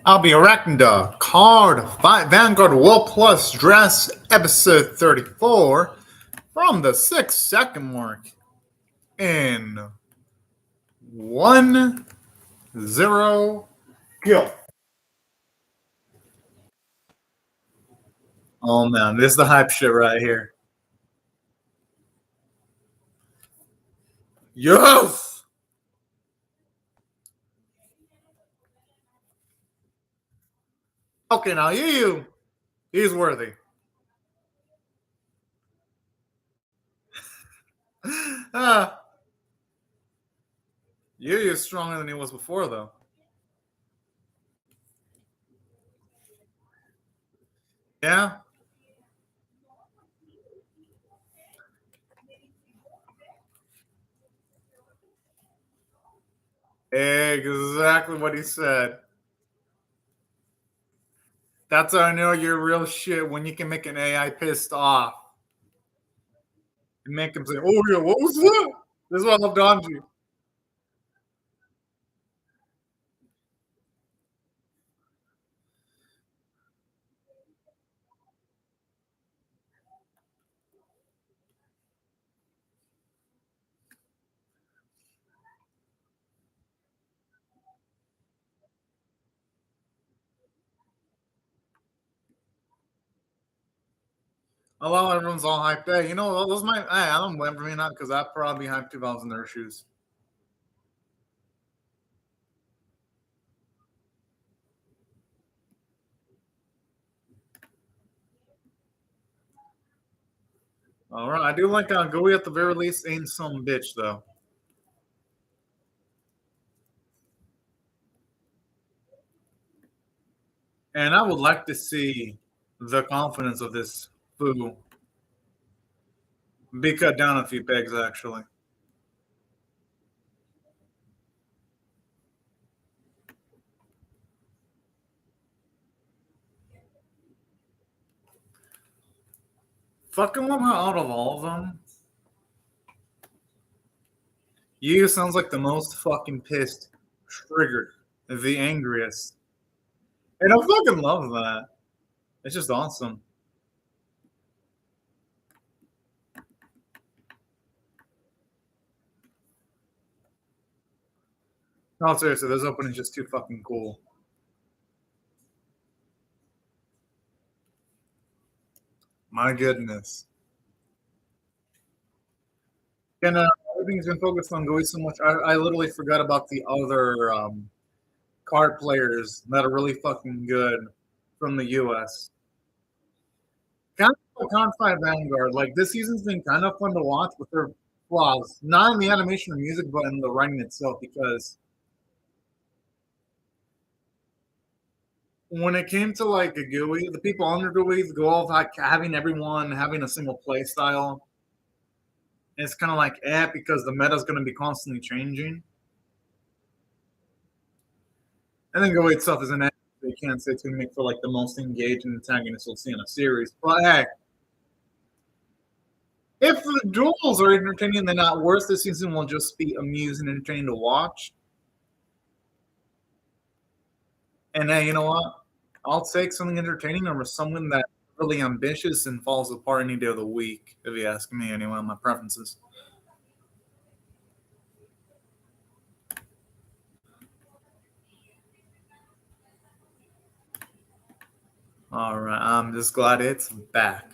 I'll be erecting the Card Fight Vanguard Will+Dress episode 34 from the 6-second mark in 1-0 kill. Oh man, this is the hype shit right here. Yes! Okay, now he's worthy. Yu's stronger than he was before, though. Yeah? Exactly what he said. That's how I know you're real shit, when you can make an AI pissed off. And make him say, oh yeah, what was that? This is why I love Donji. I love everyone's all hyped. Hey, you know, those might, I don't blame for me not, because I'd probably hyped if I was in their shoes. All right, I do like Gui at the very least ain't some bitch though. And I would like to see the confidence of this foo be cut down a few pegs, actually. Fucking love how out of all of them, Yu sounds like the most fucking pissed, triggered, the angriest. And I fucking love that. It's just awesome. No, seriously, this opening is just too fucking cool. My goodness. And everything's been focused on Gui so much. I literally forgot about the other card players that are really fucking good from the US. Kind of CARDFIGHT Vanguard. Like, this season's been kind of fun to watch with their flaws. Not in the animation or music, but in the writing itself, because when it came to like a GUI, the people under GUI's goal of like having everyone having a single play style, it's kind of like because the meta is going to be constantly changing. And then GUI itself is an they can't say it's going to make for like the most engaging antagonist we'll see in a series. But hey, if the duels are entertaining, they're not worse. This season will just be amusing and entertaining to watch. And hey, you know what? I'll take something entertaining over something that's really ambitious and falls apart any day of the week, if you ask me anyway, my preferences. All right, I'm just glad it's back.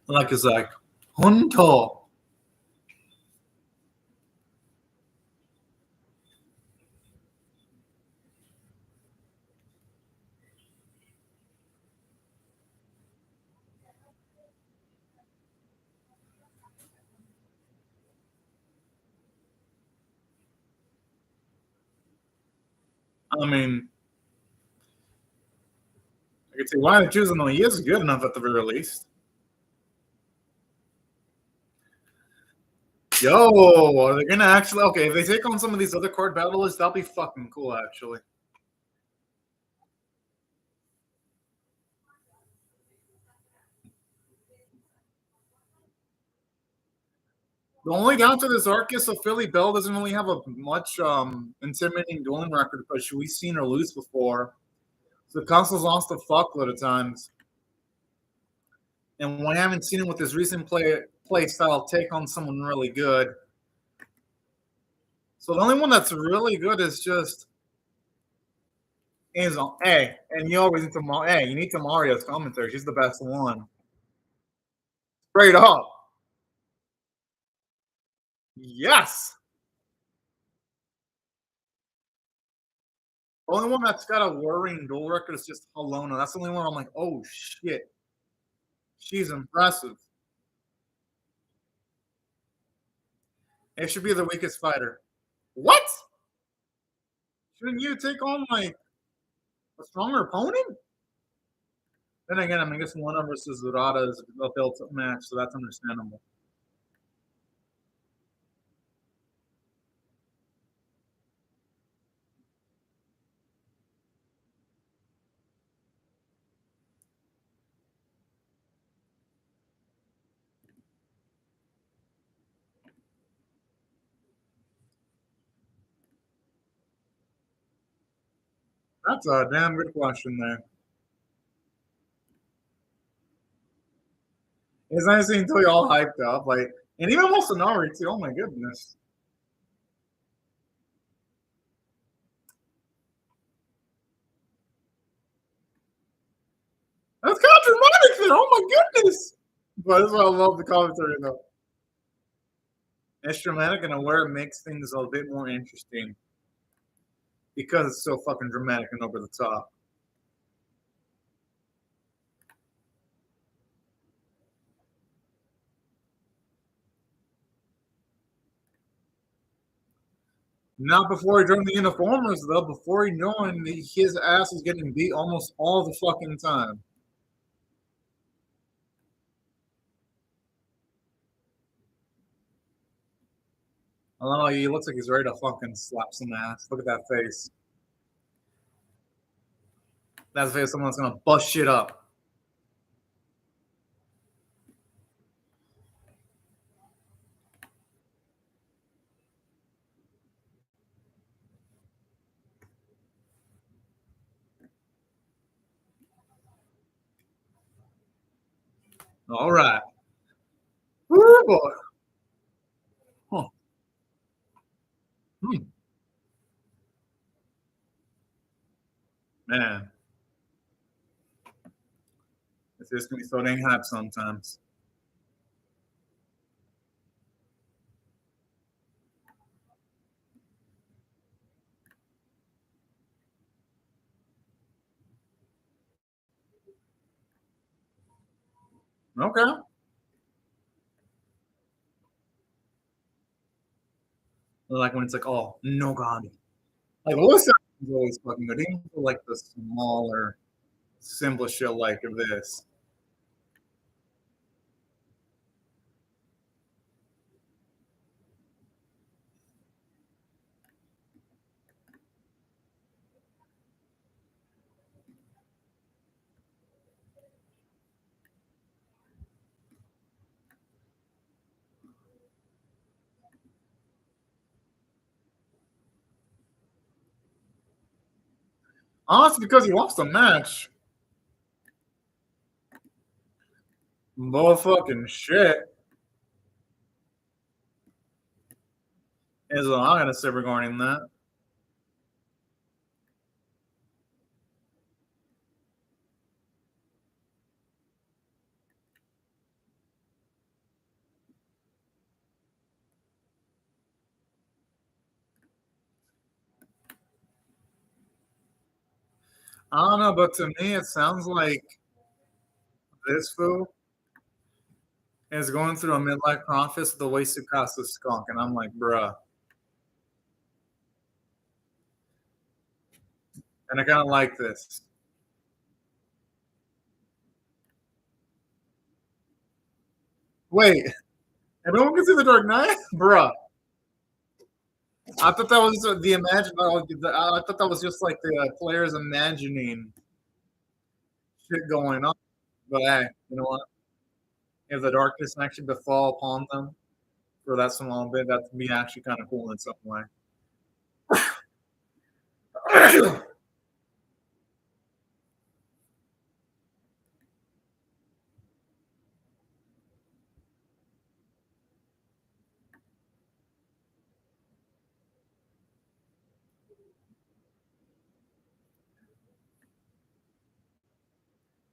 Like it's like Hunto. I mean, I could say why they choosing him. He is good enough at the very least. Yo, are they gonna actually? Okay, if they take on some of these other card battlers, that'll be fucking cool, actually. The only down to this arc is so Philly Bell doesn't really have a much intimidating dueling record because we've seen her lose before. So Console's lost a fuckload of times. And we haven't seen him with his recent play style take on someone really good. So the only one that's really good is just on and you always need to you need Tamaria's commentary. She's the best one. Straight up. Yes. The only one that's got a worrying duel record is just Helena. That's the only one I'm like, oh shit. She's impressive. It should be the weakest fighter. What? Shouldn't you take on like a stronger opponent? Then again, I mean, I guess Luna versus Zurada is a built-up match, so that's understandable. That's a damn good question there. It's nice seeing Toy all hyped up, like, and even Mosanari too. Oh my goodness. That's kind of dramatic there. Oh my goodness. But that's why I love the commentary though. It's dramatic and aware it makes things a bit more interesting because it's so fucking dramatic and over the top. Not before he joined the Uniformers, though. Before he joined, his ass was getting beat almost all the fucking time. I don't know. He looks like he's ready to fucking slap some ass. Look at that face. That's the face someone's gonna bust shit up. All right. Woo, boy. Huh. Man. It's just gonna be so dang hype sometimes. Okay. Like when it's like, oh, no God. Like, what's that? Always fucking good. Even for like the smaller, simpler shit like this. Honestly, because he lost the match. Bull fucking shit. Is what I'm gonna say regarding that. I don't know, but to me, it sounds like this fool is going through a midlife crisis the way Sukasa's skunk, and I'm like, bruh. And I kind of like this. Wait, Everyone can see the Dark Knight, bruh. I thought that was the imagine. I thought that was just like the players imagining shit going on. But hey, you know what? If the darkness actually befall upon them for that small bit, that would be actually kind of cool in some way.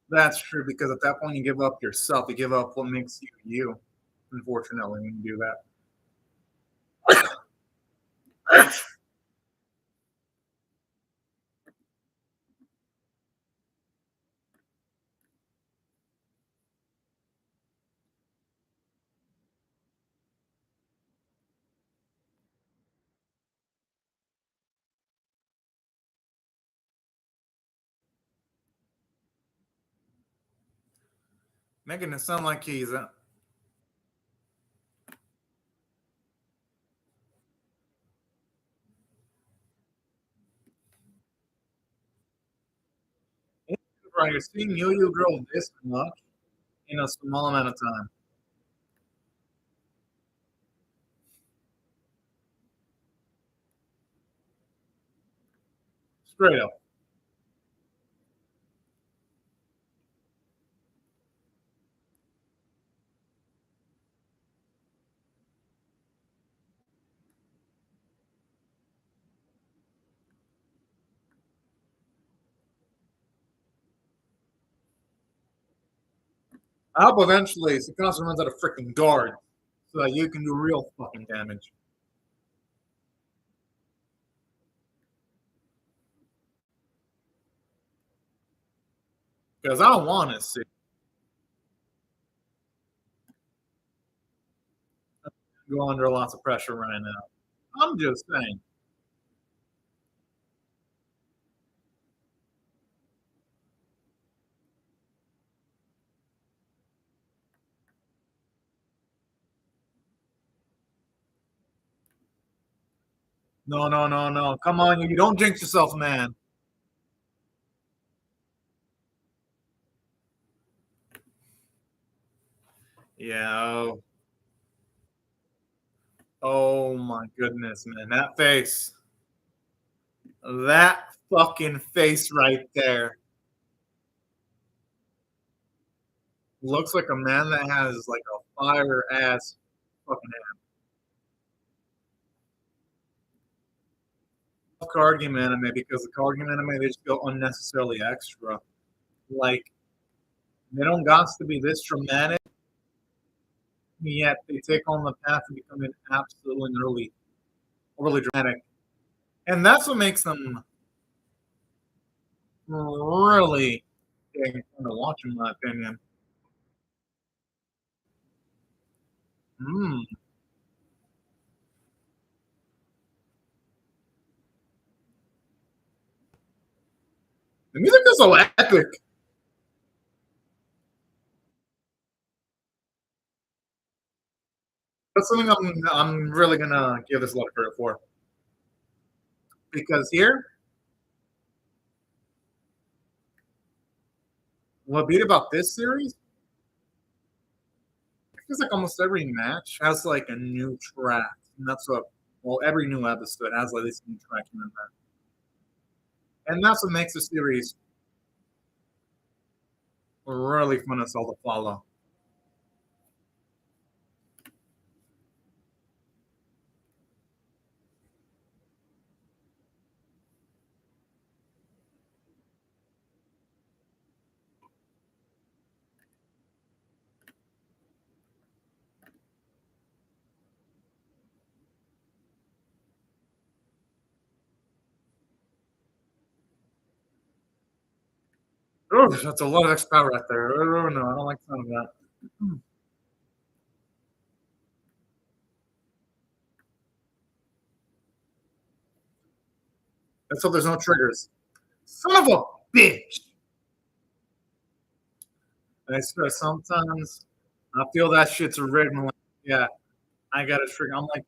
That's true because at that point you give up yourself. You give up what makes you you. Unfortunately, when you do that. Making it sound like he's right. You're seeing you grow this much in a small amount of time. Straight up. I hope eventually Sakasa runs out of freaking guard so that you can do real fucking damage. Because I don't want to see go under lots of pressure right now. I'm just saying. No, no, no, no. Come on, you don't jinx yourself, man. Yeah. Oh my goodness, man. That face. That fucking face right there. Looks like a man that has like a fire ass fucking card game anime because the card game anime they just go unnecessarily extra. Like they don't got to be this dramatic, yet they take on the path of becoming absolutely overly dramatic, and that's what makes them really fun to watch, in my opinion. Mm. The music is so epic. That's something I'm really gonna give this a lot of credit for because here, what beat about this series feels like almost every match has like a new track, and that's what well every new episode has like this new track in there, and that's what makes the series really fun us all to follow. Oh, that's a lot of X power right there. Oh no, I don't like some of that. Let's hope there's no triggers. Son of a bitch! I swear, sometimes I feel that shit's rigged. Yeah, I got a trigger. I'm like,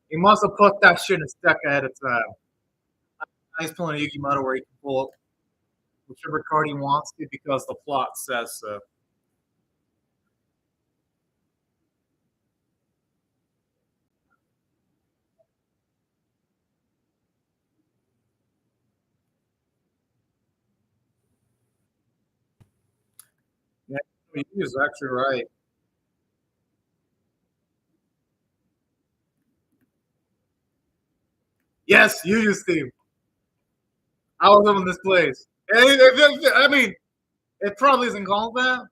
he must have put that shit in his deck ahead of time. He's pulling a Yugi Moto where he can pull whichever card he wants to because the plot says so. Yeah, he is actually right. Yes, Yugi's team. I was up in this place. I mean, it probably isn't called that.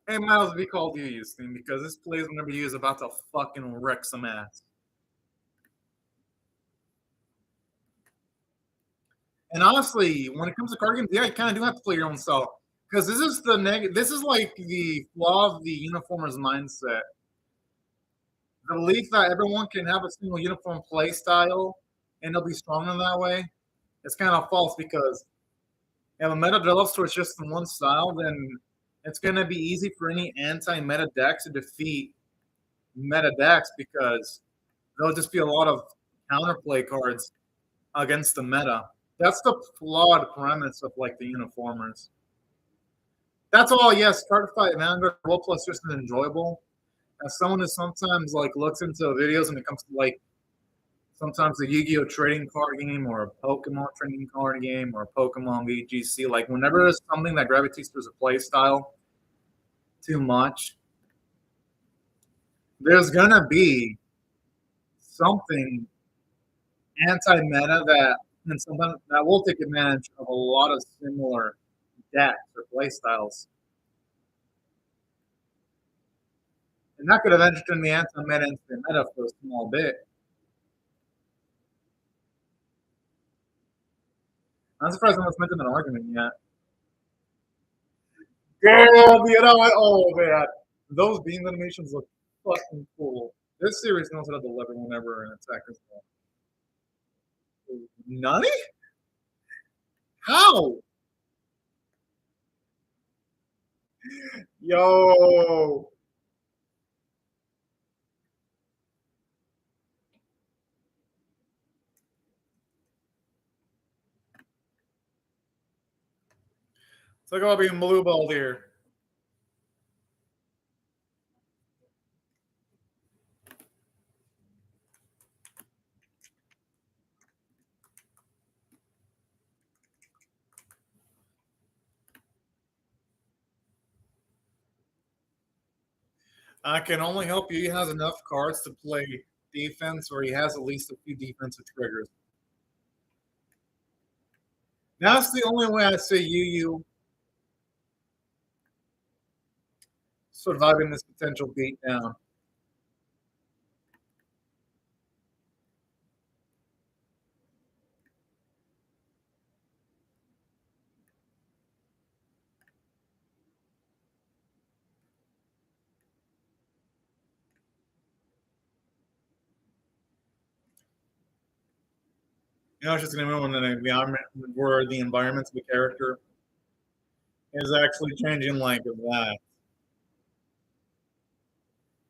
It might as well be called Yugi's team because this place whenever you is about to fucking wreck some ass. And honestly, when it comes to card games, yeah, you kind of do have to play your own style because this is the This is like the flaw of the uniformer's mindset. The belief that everyone can have a single uniform play style and they'll be strong in that way. It's kind of false because if a meta develops towards just one style, then it's going to be easy for any anti-meta deck to defeat meta decks because there'll just be a lot of counterplay cards against the meta. That's the flawed premise of like the uniformers. That's all. Yes, CARDFIGHT Vanguard Will+DRESS is enjoyable. As someone who sometimes like looks into videos when it comes to like sometimes a Yu-Gi-Oh trading card game or a Pokemon trading card game or a Pokemon VGC, like whenever there's something that gravitates towards a play style too much, there's gonna be something anti-meta and something that will take advantage of a lot of similar decks or play styles. And that could eventually turn the anti-meta into the meta for a small bit. I'm surprised no one's mentioned an argument yet. Damn, you know what? Oh man, those beam animations look fucking cool. This series knows how to deliver whenever an attack is done. Nani? How? Yo. It's like I'll be blue balled here. I can only hope he has enough cards to play defense or he has at least a few defensive triggers. That's the only way I see Yu surviving this potential beatdown. You know, it's just going to move in an environment where the environment of the character is actually changing like that.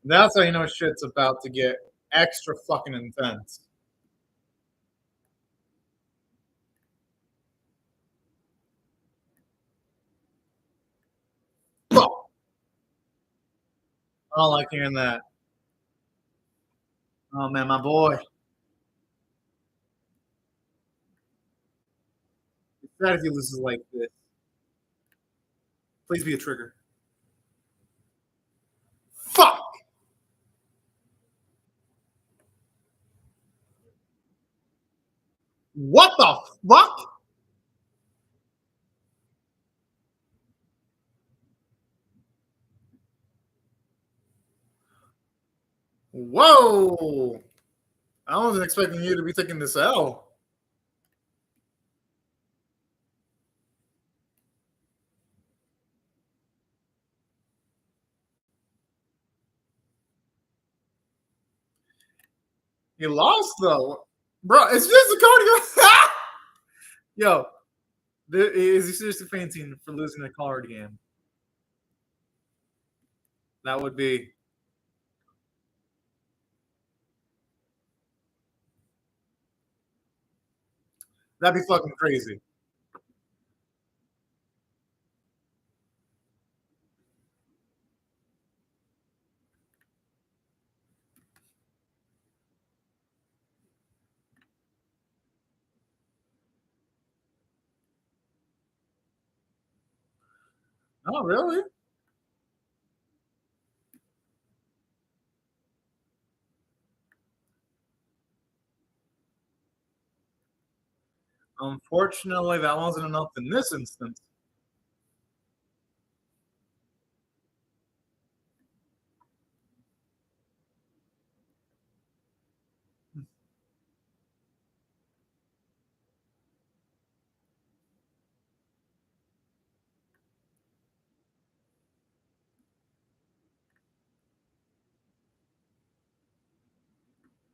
That's how you know shit's about to get extra fucking intense. Fuck! I don't like hearing that. Oh man, my boy. It's sad if he loses like this. Please be a trigger. Fuck! What the fuck? Whoa! I wasn't expecting you to be taking this L. You lost though, bro. It's just a card game. Yo, is he seriously fainting for losing a card game? That would be That'd be fucking crazy. Oh, really? Unfortunately, that wasn't enough in this instance.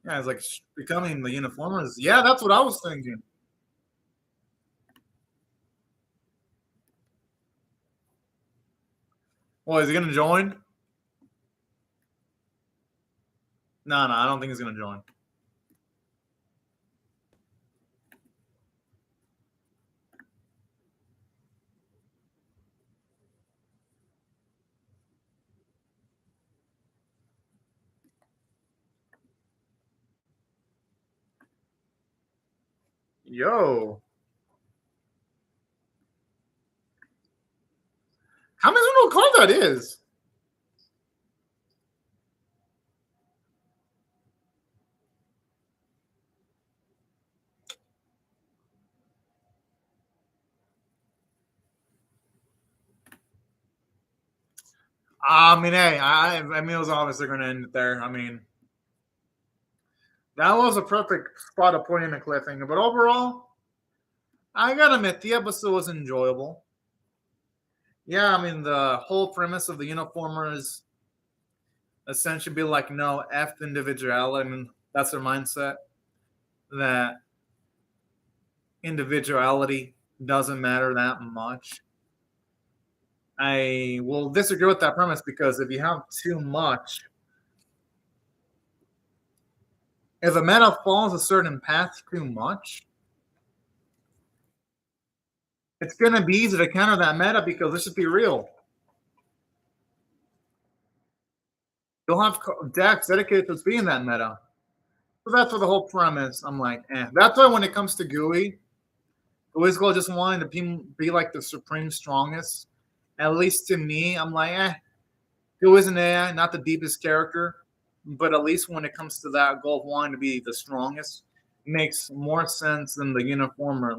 Yeah, it's like becoming the uniformers. Yeah, that's what I was thinking. Well, is he gonna join? No, I don't think he's gonna join. Yo, how many card that is? I mean, hey, I mean, it was obviously going to end it there. I mean, that was a perfect spot of putting a cliffhanger. But overall, I gotta admit, the episode was enjoyable. Yeah, I mean, the whole premise of the uniformers essentially be like, no, F individuality. I mean, that's their mindset. That individuality doesn't matter that much. I will disagree with that premise because if you have too much, if a meta follows a certain path too much, it's going to be easy to counter that meta because let's just be real. You'll have decks dedicated to being that meta. So that's what the whole premise. I'm like, eh. That's why when it comes to Gooey's goal just wanting to be like the supreme strongest. At least to me, I'm like, Gooey's an AI, not the deepest character. But at least when it comes to that goal of wanting to be the strongest, makes more sense than the Uniformers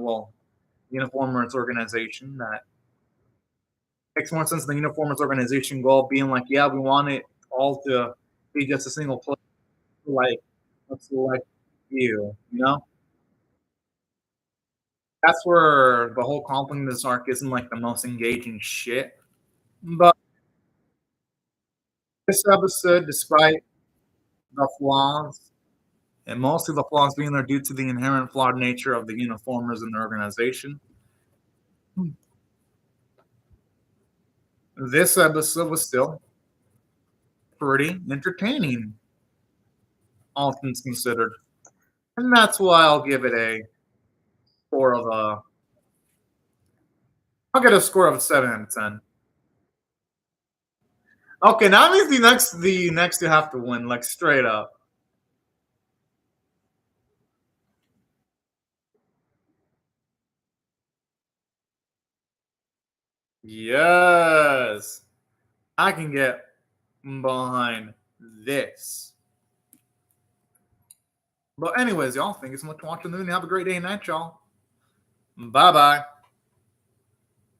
organization. That makes more sense than the Uniformers organization goal being like, yeah, we want it all to be just a single player. Like, let's select you know? That's where the whole conflict in this arc isn't like the most engaging shit. But this episode, despite the flaws, and mostly the flaws being there due to the inherent flawed nature of the uniformers in the organization, this episode was still pretty entertaining, all things considered. And that's why I'll give it a score of I'll get a score of a 7 out of 10. Okay, now means the next you have to win, like straight up. Yes. I can get behind this. But anyways, y'all, thank you so much for watching the video. Have a great day and night, y'all. Bye-bye.